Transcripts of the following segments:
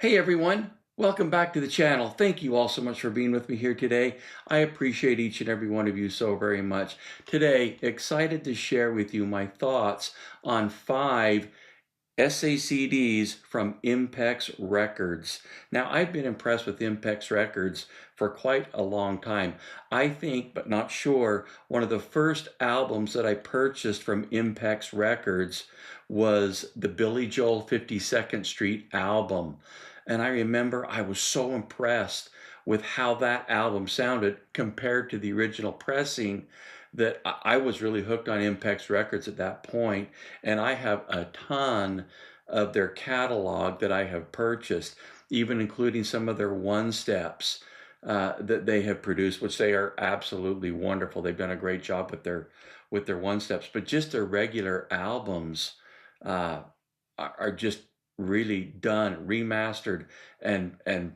Hey everyone, welcome back to the channel. Thank you all so much for being with me here today. I appreciate each and every one of you so very much. Today, excited to share with you my thoughts on 5 Sacd'S from Impex Records. Now, I've been impressed with Impex Records for quite a long time. I think, but not sure, one of the first albums that I purchased from Impex Records was the Billy Joel 52nd Street album. And I remember I was so impressed with how that album sounded compared to the original pressing that I was really hooked on Impex Records at that point, and I have a ton of their catalog that I have purchased, even including some of their one-steps that they have produced, which they are absolutely wonderful. They've done a great job with their one-steps, but just their regular albums are just really done, remastered, and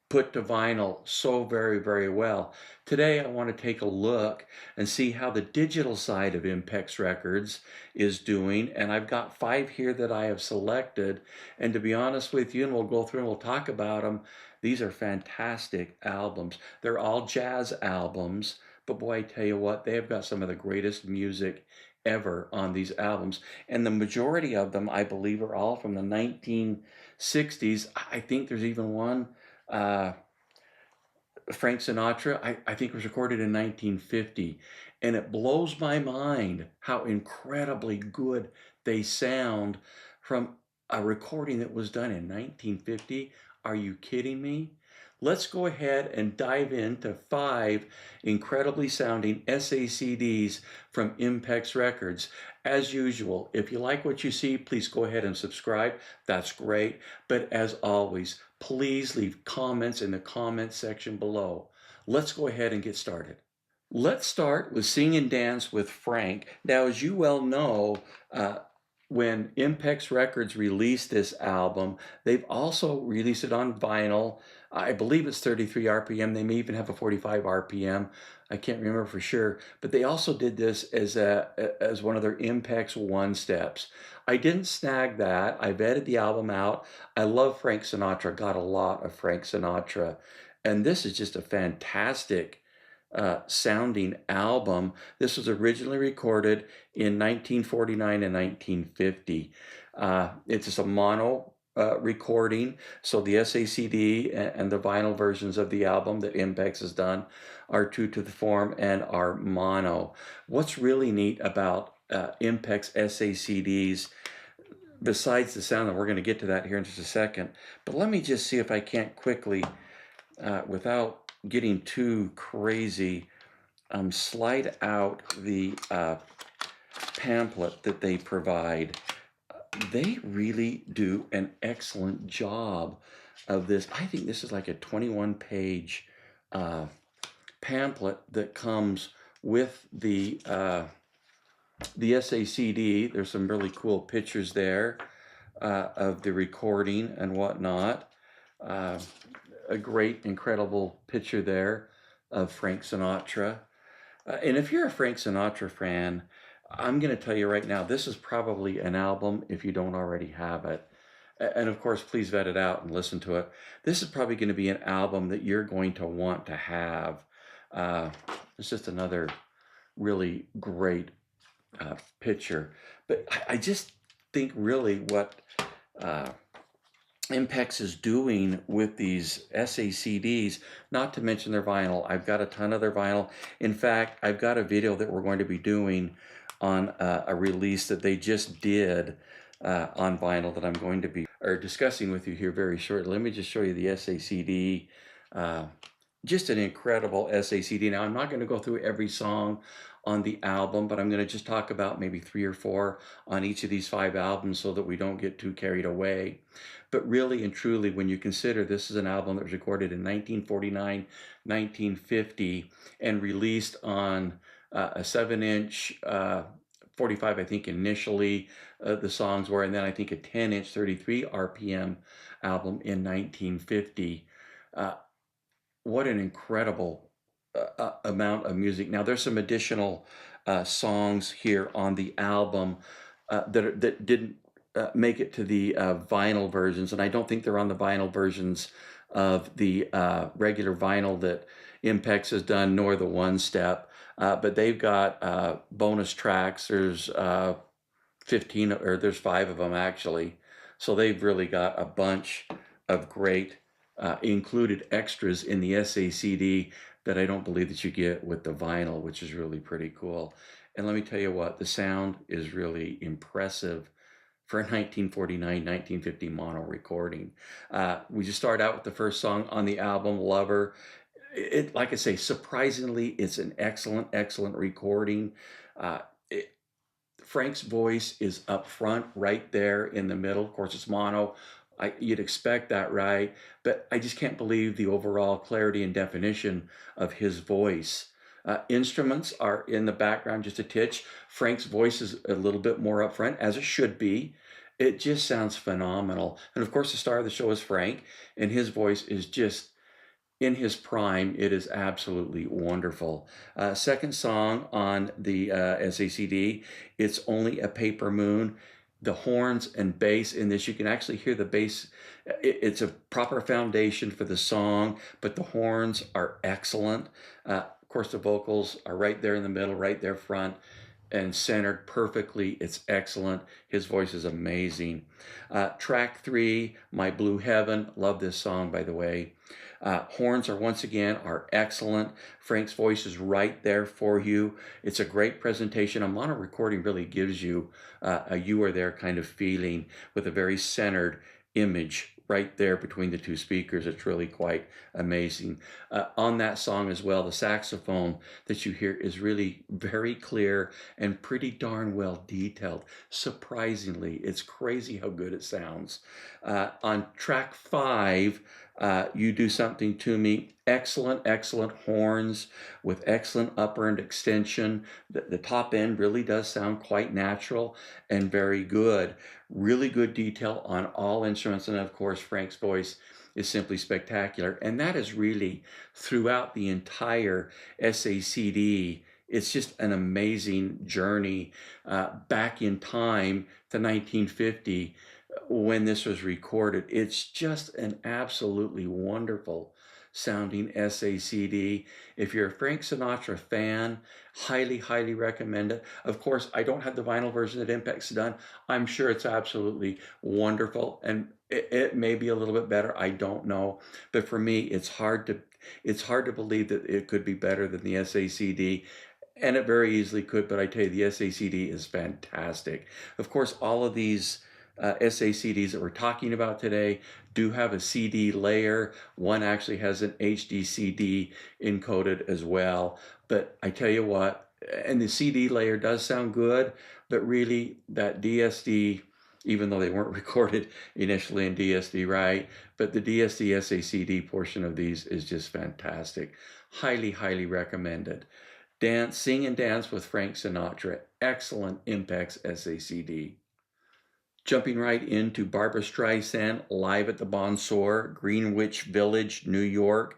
put to vinyl so very, very well. Today, I want to take a look and see how the digital side of Impex Records is doing. And I've got 5 here that I have selected. And to be honest with you, and we'll go through and we'll talk about them, these are fantastic albums. They're all jazz albums, but boy, I tell you what, they have got some of the greatest music ever on these albums. And the majority of them, I believe, are all from the 1960s. I think there's even one Frank Sinatra, I think was recorded in 1950. And it blows my mind how incredibly good they sound from a recording that was done in 1950. Are you kidding me? Let's go ahead and dive into 5 incredibly sounding Sacd's from Impex Records. As usual, if you like what you see, please go ahead and subscribe. That's great. But as always, please leave comments in the comment section below. Let's go ahead and get started. Let's start with Sing and Dance with Frank. Now, as you well know, when Impex Records released this album, they've also released it on vinyl. I believe it's 33 RPM. They may even have a 45 RPM. I can't remember for sure. But they also did this as one of their Impex one steps. I didn't snag that. I vetted the album out. I love Frank Sinatra. Got a lot of Frank Sinatra. And this is just a fantastic sounding album. This was originally recorded in 1949 and 1950. It's just a mono recording, so the Sacd and the vinyl versions of the album that Impex has done are true to the form and are mono. What's really neat about Impex Sacd's, besides the sound, and we're going to get to that here in just a second, but let me just see if I can't quickly, without getting too crazy, slide out the pamphlet that they provide. They really do an excellent job of this. I think this is like a 21-page pamphlet that comes with the Sacd. There's some really cool pictures there of the recording and whatnot. A great, incredible picture there of Frank Sinatra. And if you're a Frank Sinatra fan, I'm going to tell you right now, this is probably an album if you don't already have it. And of course, please vet it out and listen to it. This is probably going to be an album that you're going to want to have. It's just another really great picture. But I just think really what Impex is doing with these Sacd's, not to mention their vinyl. I've got a ton of their vinyl. In fact, I've got a video that we're going to be doing on a release that they just did on vinyl that I'm going to be discussing with you here very shortly. Let me just show you the Sacd. Just an incredible Sacd. Now, I'm not going to go through every song on the album, but I'm going to just talk about maybe 3 or 4 on each of these 5 albums so that we don't get too carried away. But really and truly, when you consider this is an album that was recorded in 1949, 1950, and released on a 7-inch 45, I think initially the songs were, and then I think a 10-inch 33 RPM album in 1950. What an incredible amount of music. Now, there's some additional songs here on the album that didn't make it to the vinyl versions, and I don't think they're on the vinyl versions of the regular vinyl that Impex has done, nor the one step. But they've got bonus tracks. There's 15, or there's 5 of them actually. So they've really got a bunch of great included extras in the SACD that I don't believe that you get with the vinyl, which is really pretty cool. And let me tell you what, the sound is really impressive for a 1949, 1950 mono recording. We just start out with the first song on the album, Lover. It, like I say, surprisingly, it's an excellent, excellent recording. Uh, it, Frank's voice is up front, right there in the middle. Of course, it's mono. You'd expect that, right? But I just can't believe the overall clarity and definition of his voice. Instruments are in the background just a titch. Frank's voice is a little bit more up front, as it should be. It just sounds phenomenal. And of course, the star of the show is Frank, and his voice is just in his prime. It is absolutely wonderful. Second song on the SACD, It's Only a Paper Moon. The horns and bass in this, you can actually hear the bass. It's a proper foundation for the song, but the horns are excellent. Of course, the vocals are right there in the middle, right there front, and centered perfectly. It's excellent. His voice is amazing. Track 3, My Blue Heaven. Love this song, by the way. Horns are once again are excellent. Frank's voice is right there for you. It's a great presentation. A mono recording really gives you a you are there kind of feeling with a very centered image right there between the two speakers. It's really quite amazing. On that song as well, the saxophone that you hear is really very clear and pretty darn well detailed. Surprisingly, it's crazy how good it sounds. On track 5, You Do Something to Me. Excellent, excellent horns with excellent upper end extension. The top end really does sound quite natural and very good. Really good detail on all instruments. And of course, Frank's voice is simply spectacular. And that is really throughout the entire SACD. It's just an amazing journey back in time to 1950 when this was recorded. It's just an absolutely wonderful sounding SACD. If you're a Frank Sinatra fan, highly, highly recommend it. Of course, I don't have the vinyl version that Impex done. I'm sure it's absolutely wonderful, and it may be a little bit better. I don't know, but for me, it's hard to believe that it could be better than the SACD. And it very easily could, but I tell you, the SACD is fantastic. Of course, all of these SACDs that we're talking about today do have a CD layer. One actually has an HD CD encoded as well. But I tell you what, and the CD layer does sound good, but really that DSD, even though they weren't recorded initially in DSD, right? But the DSD SACD portion of these is just fantastic. Highly, highly recommended. Sing and Dance with Frank Sinatra. Excellent Impex SACD. Jumping right into Barbra Streisand, live at the Bonsoir, Greenwich Village, New York,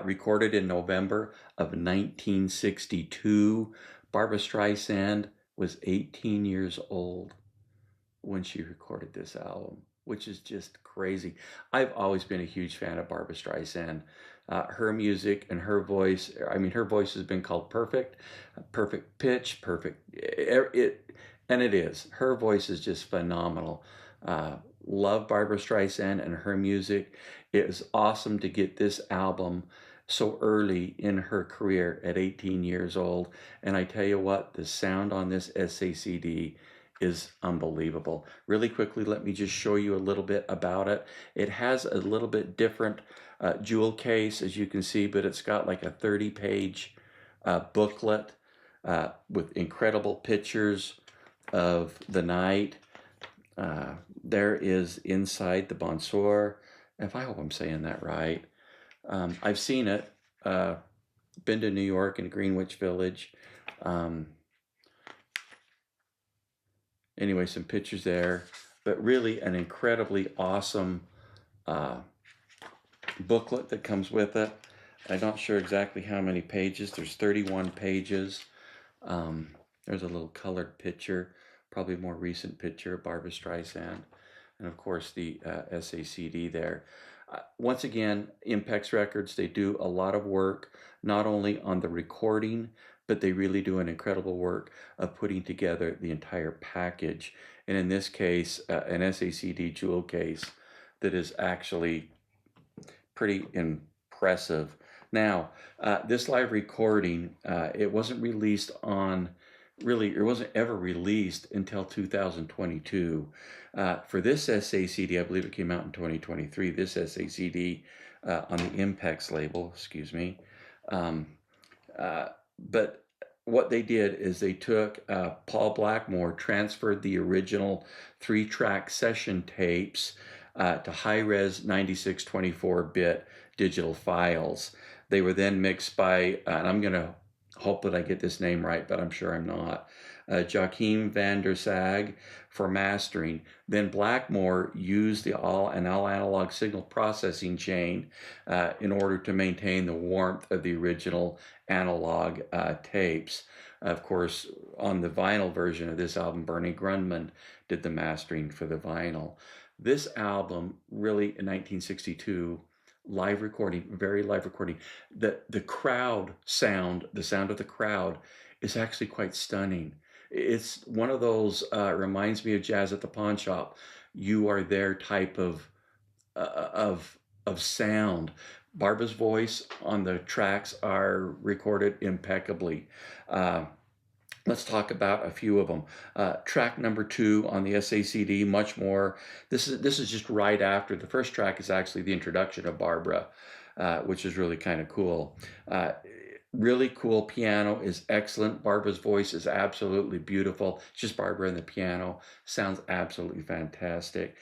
recorded in November of 1962. Barbra Streisand was 18 years old when she recorded this album, which is just crazy. I've always been a huge fan of Barbra Streisand. Her music and her voice, I mean, her voice has been called perfect, perfect pitch, perfect. And it is. Her voice is just phenomenal. Love Barbra Streisand and her music. It was awesome to get this album so early in her career at 18 years old. And I tell you what, the sound on this SACD is unbelievable. Really quickly, let me just show you a little bit about it. It has a little bit different jewel case, as you can see, but it's got like a 30-page booklet with incredible pictures of the night. There is inside the Bonsoir, if I hope I'm saying that right. I've seen it, been to New York and Greenwich Village. Anyway, some pictures there, but really an incredibly awesome booklet that comes with it. I'm not sure exactly how many pages. There's 31 pages. There's a little colored picture, probably a more recent picture of Barbra Streisand, and of course the SACD there. Once again, Impex Records, they do a lot of work, not only on the recording, but they really do an incredible work of putting together the entire package. And in this case, an SACD jewel case that is actually pretty impressive. Now, this live recording, it wasn't released on, really, it wasn't ever released until 2022. For this SACD, I believe it came out in 2023, this SACD on the Impex label, excuse me. But what they did is they took Paul Blackmore, transferred the original 3-track session tapes to high-res 9624-bit digital files. They were then mixed by, and I'm going to hope that I get this name right, but I'm sure I'm not, Joachim van der Sag for mastering. Then Blackmore used an all-analog signal processing chain in order to maintain the warmth of the original analog tapes. Of course, on the vinyl version of this album, Bernie Grundman did the mastering for the vinyl. This album, really in 1962, live recording, very live recording. The crowd sound, the sound of the crowd is actually quite stunning. It's one of those, reminds me of Jazz at the Pawn Shop. You are there type of sound. Barbra's voice on the tracks are recorded impeccably. Let's talk about a few of them. Track number 2 on the SACD, much more. This is just right after. The first track is actually the introduction of Barbra, which is really kind of cool. Really cool piano, is excellent. Barbra's voice is absolutely beautiful. It's just Barbra and the piano. Sounds absolutely fantastic.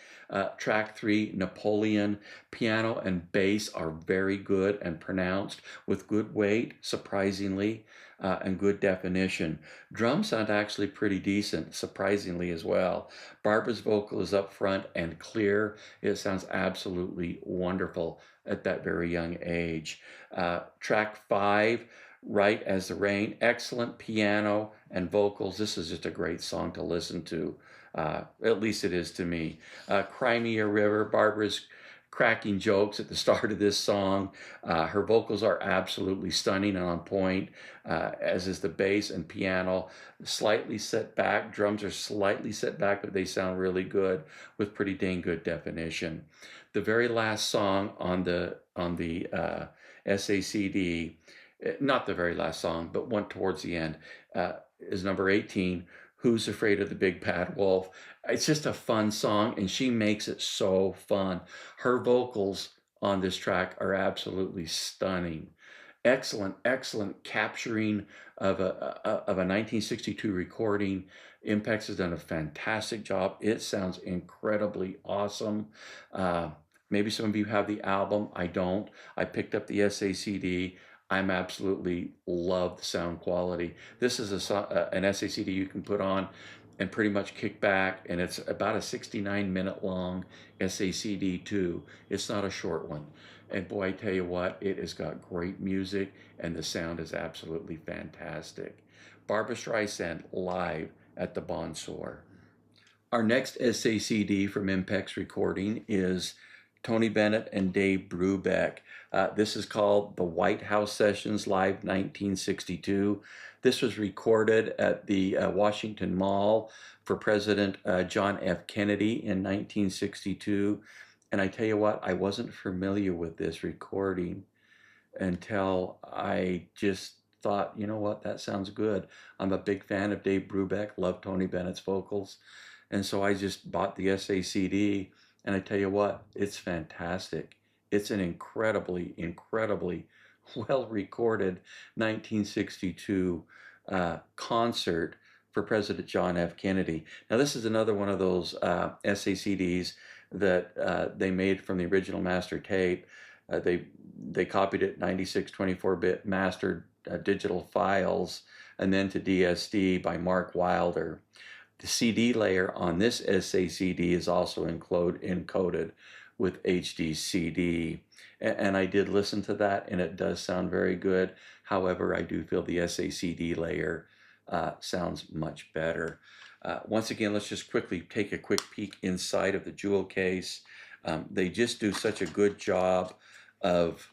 Track 3, Napoleon. Piano and bass are very good and pronounced with good weight, surprisingly, and good definition. Drums sound actually pretty decent, surprisingly as well. Barbra's vocal is up front and clear. It sounds absolutely wonderful at that very young age. Track 5, Right as the Rain. Excellent piano and vocals. This is just a great song to listen to. At least it is to me. Crimea River. Barbra's cracking jokes at the start of this song. Her vocals are absolutely stunning and on point, as is the bass and piano. Slightly set back. Drums are slightly set back, but they sound really good with pretty dang good definition. The very last song on the SACD, not the very last song, but one towards the end, is number 18, Who's Afraid of the Big Bad Wolf. It's just a fun song, and she makes it so fun. Her vocals on this track are absolutely stunning. Excellent, excellent capturing of a 1962 recording. Impex has done a fantastic job. It sounds incredibly awesome. Maybe some of you have the album. I don't. I picked up the SACD. I'm absolutely love the sound quality. This is an SACD you can put on and pretty much kick back, and it's about a 69-minute long SACD too. It's not a short one. And boy, I tell you what, it has got great music, and the sound is absolutely fantastic. Barbra Streisand live at the Soir. Our next SACD from Impex Recording is Tony Bennett and Dave Brubeck. This is called the White House Sessions Live 1962. This was recorded at the Washington Mall for President John F. Kennedy in 1962. And I tell you what, I wasn't familiar with this recording until I just thought, you know what, that sounds good. I'm a big fan of Dave Brubeck, love Tony Bennett's vocals. And so I just bought the SACD, and I tell you what, it's fantastic. It's an incredibly, incredibly well-recorded 1962 concert for President John F. Kennedy. Now, this is another one of those SACDs that they made from the original master tape. They copied it 96 24-bit mastered digital files, and then to DSD by Mark Wilder. The CD layer on this SACD is also encoded with HD CD. And I did listen to that, and it does sound very good. However, I do feel the SACD layer sounds much better. Once again, let's just quickly take a quick peek inside of the jewel case. They just do such a good job of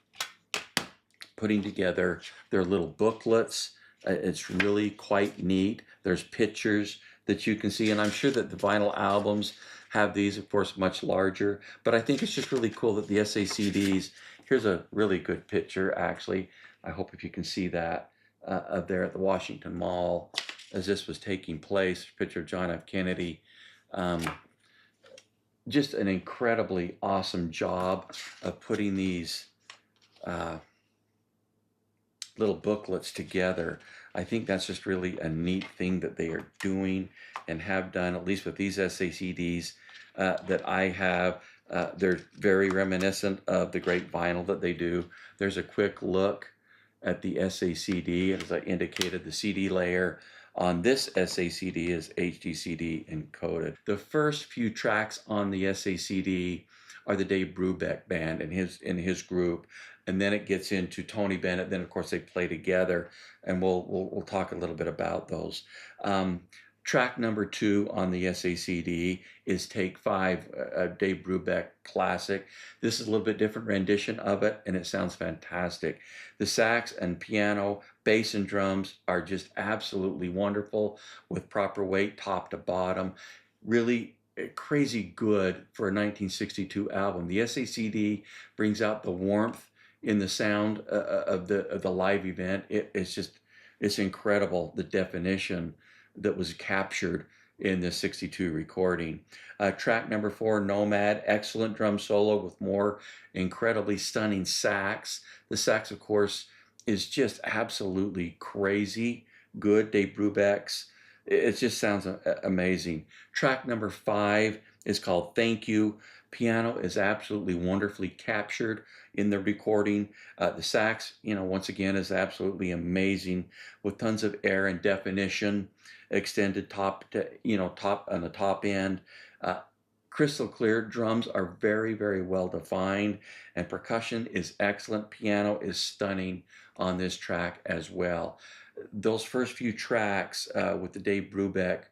putting together their little booklets. It's really quite neat. There's pictures that you can see, and I'm sure that the vinyl albums have these, of course, much larger, but I think it's just really cool that the SACDs, here's a really good picture, actually. I hope if you can see that up there at the Washington Mall as this was taking place, picture of John F. Kennedy. Just an incredibly awesome job of putting these little booklets together. I think that's just really a neat thing that they are doing and have done, at least with these SACDs that I have. They're very reminiscent of the great vinyl that they do. There's a quick look at the SACD. As I indicated, the CD layer on this SACD is HDCD encoded. The first few tracks on the SACD are the Dave Brubeck band and his group, and then it gets into Tony Bennett. Then of course they play together, and we'll talk a little bit about those. Track number 2 on the SACD is Take 5, Dave Brubeck classic. This is a little bit different rendition of it, and it sounds fantastic. The sax and piano, bass and drums are just absolutely wonderful with proper weight top to bottom. Really crazy good for a 1962 album. The SACD brings out the warmth in the sound of the live event. It's incredible, the definition that was captured in the 62 recording. Track number 4, Nomad, excellent drum solo with more incredibly stunning sax. The sax, of course, is just absolutely crazy good. Dave Brubeck's. It just sounds amazing. Track number 5 is called Thank You. Piano is absolutely wonderfully captured in the recording. The sax, once again, is absolutely amazing with tons of air and definition, extended top on the top end. Crystal clear. Drums are very, very well defined, and percussion is excellent. Piano is stunning on this track as well. Those first few tracks with the Dave Brubeck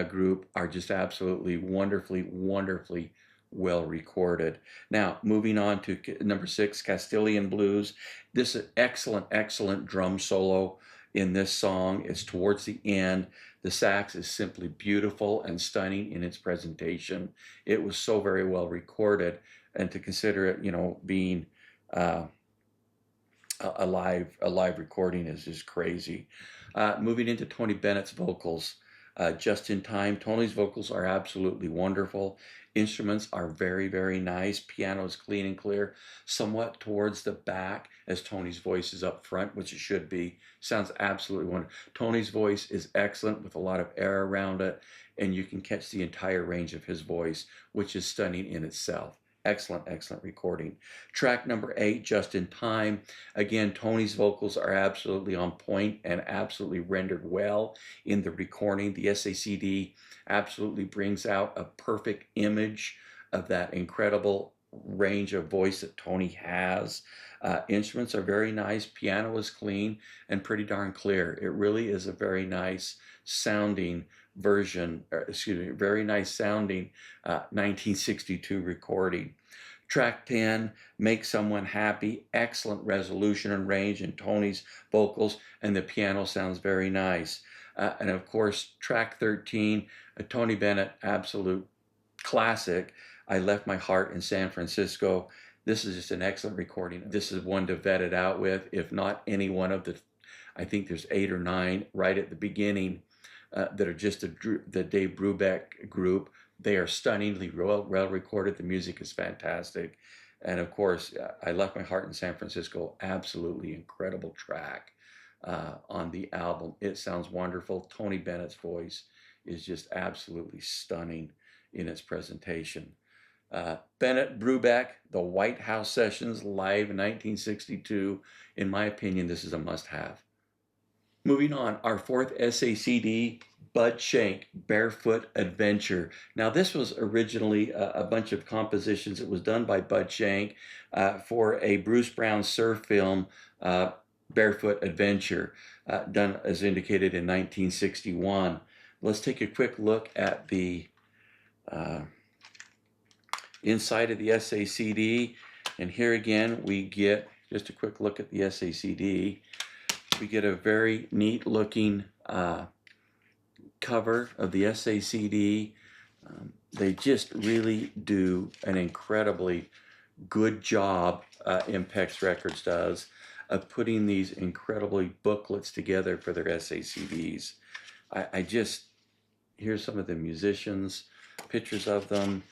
group are just absolutely wonderfully well recorded. Now, moving on to number 6, Castilian Blues. This is excellent drum solo in this song. It's towards the end. The sax is simply beautiful and stunning in its presentation. It was so very well recorded, and to consider it, being a live recording is just crazy. Moving into Tony Bennett's vocals, just in time. Tony's vocals are absolutely wonderful. Instruments are very, very nice. Piano is clean and clear, somewhat towards the back as Tony's voice is up front, which it should be. Sounds absolutely wonderful. Tony's voice is excellent with a lot of air around it, and you can catch the entire range of his voice, which is stunning in itself. Excellent recording. Track number 8, Just in Time. Again, Tony's vocals are absolutely on point and absolutely rendered well in the recording. The SACD absolutely brings out a perfect image of that incredible range of voice that Tony has. Instruments are very nice. Piano is clean and pretty darn clear. It really is a very nice sounding very nice sounding 1962 recording. Track 10, Make Someone Happy. Excellent resolution and range in Tony's vocals, and the piano sounds very nice. And of course, track 13, a Tony Bennett absolute classic, I Left My Heart in San Francisco. This is just an excellent recording. This is one to vet it out with, if not any one of the, I think there's 8 or 9 right at the beginning that are just the Dave Brubeck group. They are stunningly well recorded. The music is fantastic. And of course, I Left My Heart in San Francisco, absolutely incredible track on the album. It sounds wonderful. Tony Bennett's voice is just absolutely stunning in its presentation. Bennett, Brubeck, the White House Sessions live in 1962. In my opinion, this is a must-have. Moving on, our 4th SACD, Bud Shank, Barefoot Adventure. Now, this was originally a bunch of compositions. It was done by Bud Shank for a Bruce Brown surf film, Barefoot Adventure, done as indicated in 1961. let's take a quick look at the inside of the SACD. And here again, we get just a quick look at the SACD. We get a very neat looking cover of the SACD. They just really do an incredibly good job, Impex Records does, of putting these incredibly booklets together for their SACDs. I just, here's some of the musicians, pictures of them.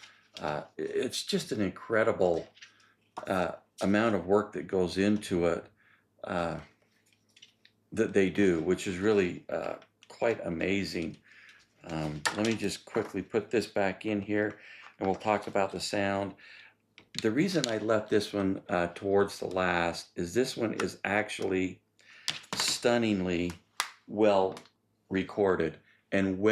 It's just an incredible amount of work that goes into it that they do, which is really quite amazing. Let me just quickly put this back in here and we'll talk about the sound. The reason I left this one towards the last is this one is actually stunningly well recorded and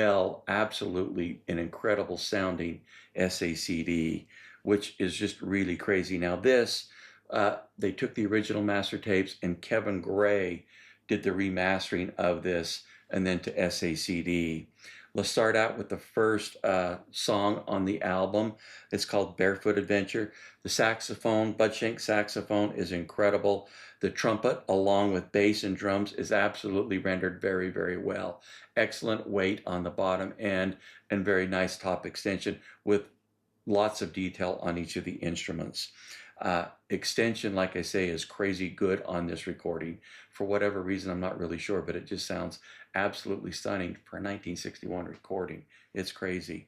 absolutely an incredible sounding SACD, which is just really crazy. Now this, they took the original master tapes and Kevin Gray did the remastering of this and then to SACD. Let's start out with the first song on the album. It's called Barefoot Adventure. The saxophone, Bud Shank saxophone, is incredible. The trumpet, along with bass and drums, is absolutely rendered very, very well. Excellent weight on the bottom end and very nice top extension with lots of detail on each of the instruments. Extension, like I say, is crazy good on this recording. For whatever reason, I'm not really sure, but it just sounds absolutely stunning for a 1961 recording. It's crazy.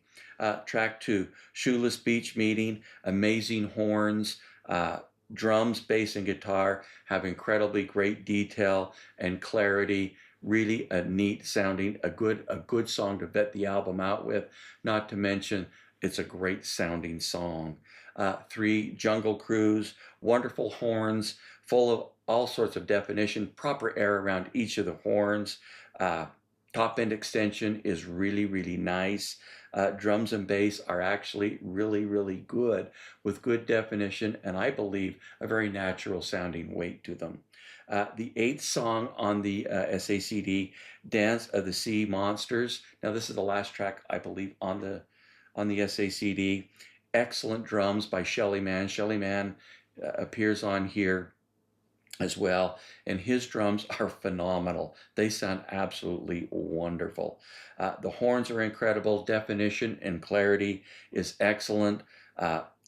Track 2, Shoeless Beach Meeting, amazing horns, drums, bass, and guitar have incredibly great detail and clarity. Really a neat sounding, a good song to vet the album out with, not to mention it's a great sounding song. 3, Jungle Cruise, wonderful horns, full of all sorts of definition, proper air around each of the horns. Top end extension is really, really nice. Drums and bass are actually really, really good with good definition and I believe a very natural sounding weight to them. The 8th song on the SACD, Dance of the Sea Monsters. Now this is the last track I believe on the SACD. Excellent drums by Shelly Manne. Shelly Manne appears on here as well, and his drums are phenomenal. They sound absolutely wonderful. The horns are incredible. Definition and clarity is excellent.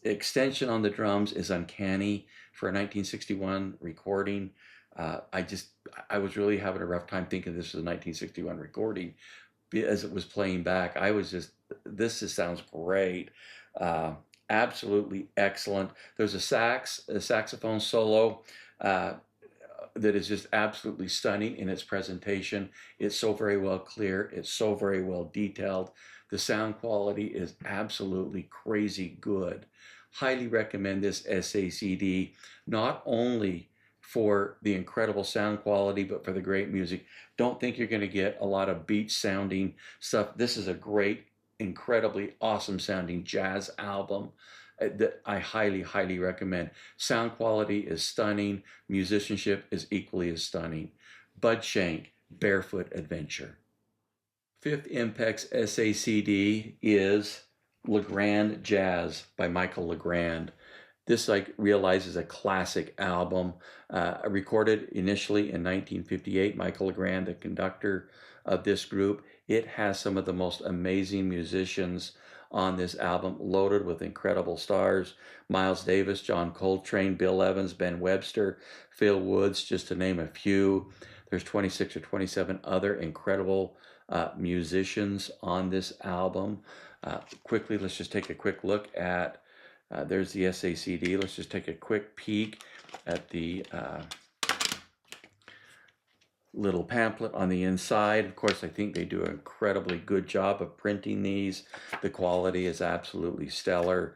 Extension on the drums is uncanny for a 1961 recording. I was really having a rough time thinking this was a 1961 recording as it was playing back. I was just, this just sounds great. Absolutely excellent. There's a saxophone solo that is just absolutely stunning in its presentation. It's so very well clear. It's so very well detailed. The sound quality is absolutely crazy good. Highly recommend this SACD, not only for the incredible sound quality, but for the great music. Don't think you're going to get a lot of beach sounding stuff. This is a great, incredibly awesome sounding jazz album that I highly, highly recommend. Sound quality is stunning. Musicianship is equally as stunning. Bud Shank, Barefoot Adventure. 5th Impex SACD is Legrand Jazz by Michael Legrand. This, I realize, is a classic album. Recorded initially in 1958. Michael Legrand, the conductor of this group. It has some of the most amazing musicians on this album, loaded with incredible stars. Miles Davis, John Coltrane, Bill Evans, Ben Webster, Phil Woods, just to name a few. There's 26 or 27 other incredible musicians on this album. Quickly, let's just take a quick look at, there's the SACD. Let's just take a quick peek at the little pamphlet on the inside. Of course, I think they do an incredibly good job of printing these. The quality is absolutely stellar.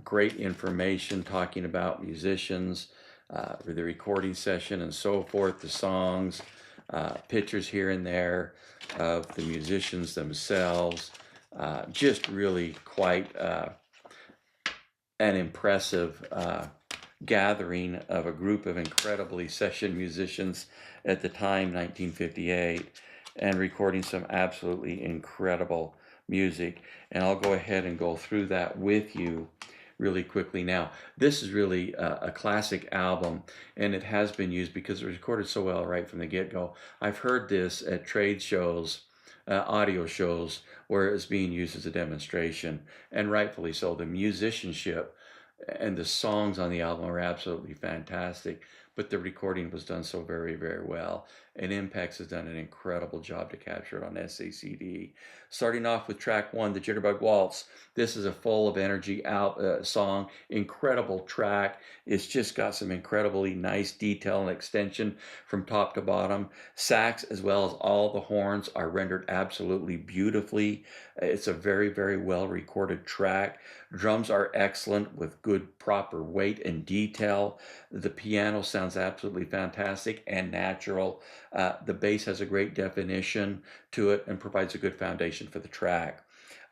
Great information talking about musicians, the recording session and so forth, the songs, pictures here and there of the musicians themselves. Just really quite an impressive gathering of a group of incredibly session musicians at the time, 1958. and recording some absolutely incredible music. And I'll go ahead and go through that with you really quickly now. This is really a classic album, and it has been used because it was recorded so well right from the get-go. I've heard this at trade shows, audio shows, where it's being used as a demonstration, and rightfully so. The musicianship and the songs on the album are absolutely fantastic, but the recording was done so very, very well. And Impex has done an incredible job to capture it on SACD. Starting off with track one, the Jitterbug Waltz. This is a full of energy song, incredible track. It's just got some incredibly nice detail and extension from top to bottom. Sax as well as all the horns are rendered absolutely beautifully. It's a very, very well recorded track. Drums are excellent with good proper weight and detail. The piano sounds absolutely fantastic and natural. The bass has a great definition to it and provides a good foundation for the track.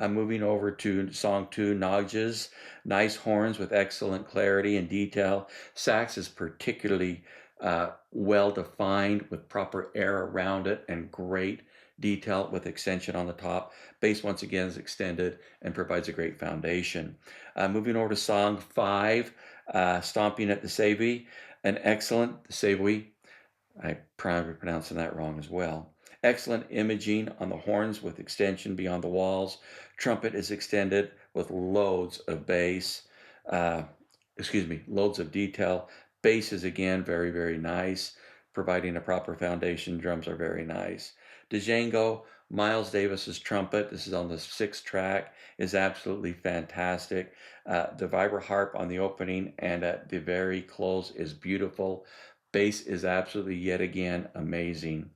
Moving over to song two, Nodges. Nice horns with excellent clarity and detail. Sax is particularly well defined with proper air around it and great detail with extension on the top. Bass once again is extended and provides a great foundation. Moving over to song five, Stomping at the Savvy. An excellent Savvy. I probably pronouncing that wrong as well. Excellent imaging on the horns with extension beyond the walls. Trumpet is extended with loads of bass. Loads of detail. Bass is again very, very nice, providing a proper foundation. Drums are very nice. Django, Miles Davis's trumpet, this is on the sixth track, is absolutely fantastic. The vibra harp on the opening and at the very close is beautiful. Bass is absolutely yet again amazing.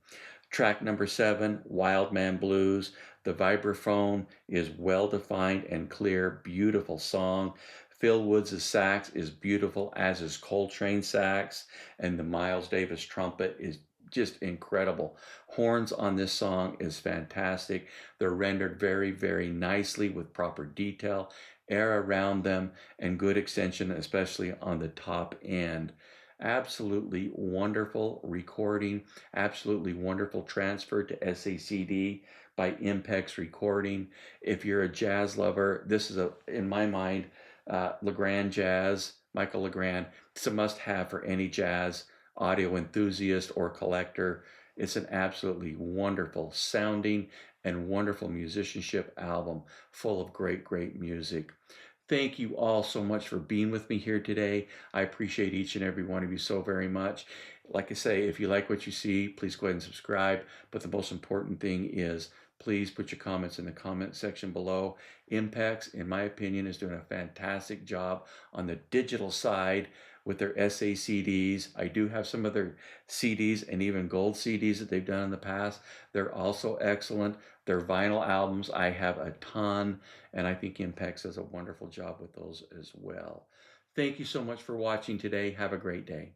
Track number seven, Wild Man Blues. The vibraphone is well defined and clear, beautiful song. Phil Woods' sax is beautiful, as is Coltrane sax, and the Miles Davis trumpet is just incredible. Horns on this song is fantastic. They're rendered very, very nicely with proper detail, air around them, and good extension, especially on the top end. Absolutely wonderful recording, absolutely wonderful transfer to SACD by Impex Recording. If you're a jazz lover, this is in my mind, Legrand jazz, Michael Legrand. It's a must-have for any jazz audio enthusiast or collector. It's an absolutely wonderful sounding and wonderful musicianship album full of great, great music. Thank you all so much for being with me here today. I appreciate each and every one of you so very much. Like I say, if you like what you see, please go ahead and subscribe. But the most important thing is please put your comments in the comment section below. Impex, in my opinion, is doing a fantastic job on the digital side with their SACDs. I do have some of their CDs and even gold CDs that they've done in the past. They're also excellent. Their vinyl albums, I have a ton, and I think Impex does a wonderful job with those as well. Thank you so much for watching today. Have a great day.